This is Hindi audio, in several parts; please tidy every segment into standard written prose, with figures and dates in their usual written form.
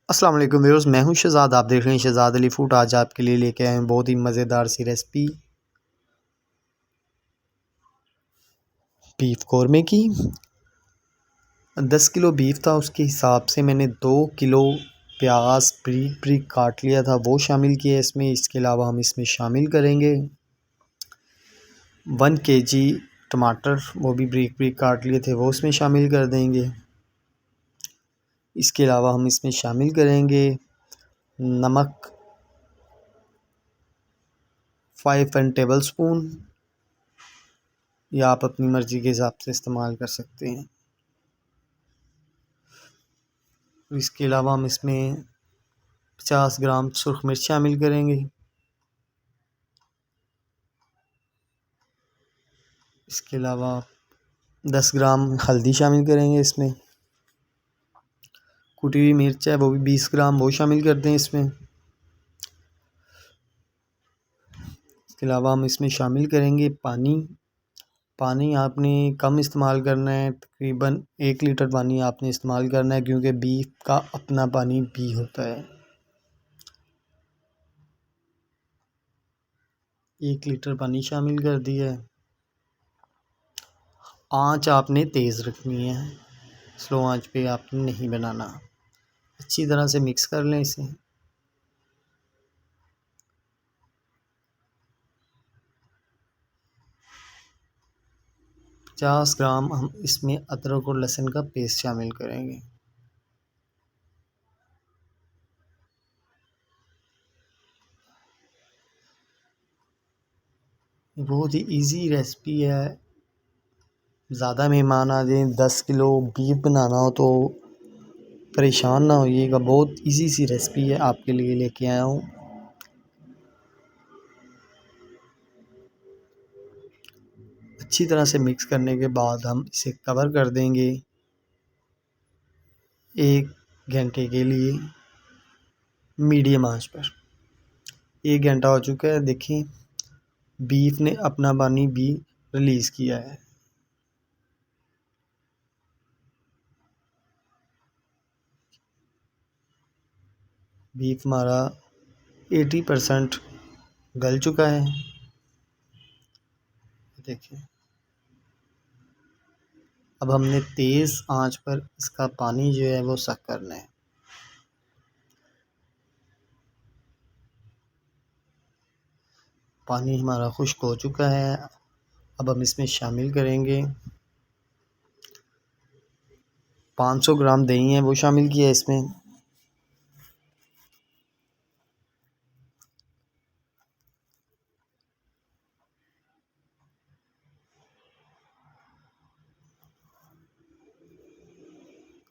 अस्सलाम वालेकुम व्यूअर्स, मैं हूं शहजाद। आप देख रहे हैं शहजाद अली फूड। आज आपके लिए लेके आए हैं बहुत ही मज़ेदार सी रेसिपी बीफ कौरमे की। 10 किलो बीफ था, उसके हिसाब से मैंने 2 किलो प्याज ब्रीक ब्रीक काट लिया था, वो शामिल किया इसमें। इसके अलावा हम इसमें शामिल करेंगे 1 केजी टमाटर, वो भी ब्रीक ब्रीक काट लिए थे, वो उसमें शामिल कर देंगे। इसके अलावा हम इसमें शामिल करेंगे नमक 5 टेबल स्पून, या आप अपनी मर्ज़ी के हिसाब से इस्तेमाल कर सकते हैं। इसके अलावा हम इसमें 50 ग्राम सुरख मिर्च शामिल करेंगे। इसके अलावा 10 ग्राम हल्दी शामिल करेंगे इसमें। कुटी हुई मिर्च है वो भी 20 ग्राम, वो शामिल कर दें इसमें। इसके अलावा हम इसमें शामिल करेंगे पानी। पानी आपने कम इस्तेमाल करना है, तकरीबन 1 लीटर पानी आपने इस्तेमाल करना है, क्योंकि बीफ का अपना पानी भी होता है। 1 लीटर पानी शामिल कर दिया है। आँच आपने तेज़ रखनी है, स्लो आँच पे आपने नहीं बनाना। अच्छी तरह से मिक्स कर लें इसे। पचास ग्राम हम इसमें अदरक और लहसुन का पेस्ट शामिल करेंगे। बहुत ही इजी रेसिपी है। ज़्यादा मेहमान आ जाएं, 10 किलो बीफ बनाना हो तो परेशान ना होइएगा। बहुत इजी सी रेसिपी है, आपके लिए लेके आया हूँ। अच्छी तरह से मिक्स करने के बाद हम इसे कवर कर देंगे 1 घंटे के लिए मीडियम आंच पर। 1 घंटा हो चुका है, देखें बीफ ने अपना पानी भी रिलीज़ किया है। बीफ हमारा 80% गल चुका है, देखिए। अब हमने तेज़ आंच पर इसका पानी जो है वो सक करना है। पानी हमारा खुश्क हो चुका है। अब हम इसमें शामिल करेंगे 500 ग्राम दही है, वो शामिल किया है इसमें।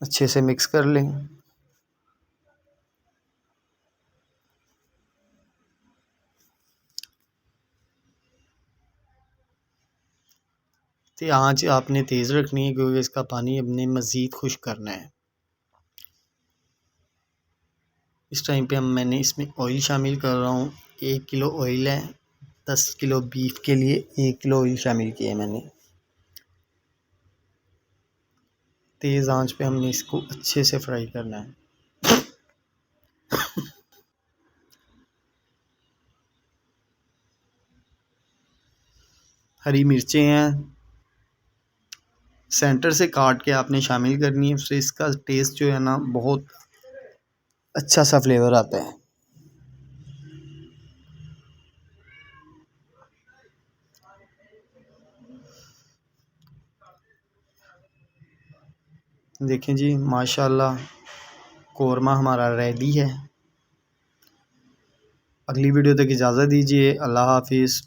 अच्छे से मिक्स कर लें। तो आँच आपने तेज़ रखनी है, क्योंकि इसका पानी अपने मज़ीद खुश्क करना है। इस टाइम पे मैंने इसमें ऑयल शामिल कर रहा हूँ। 1 किलो ऑयल है, 10 किलो बीफ के लिए 1 किलो ऑयल शामिल किया है मैंने। तेज़ आंच पे हमने इसको अच्छे से फ्राई करना है। हरी मिर्चें हैं, सेंटर से काट के आपने शामिल करनी है, उससे इसका टेस्ट जो है ना बहुत अच्छा सा फ्लेवर आता है। देखें जी, माशाल्लाह कौरमा हमारा रेडी है। अगली वीडियो तक इजाज़त दीजिए। अल्लाह हाफिज़।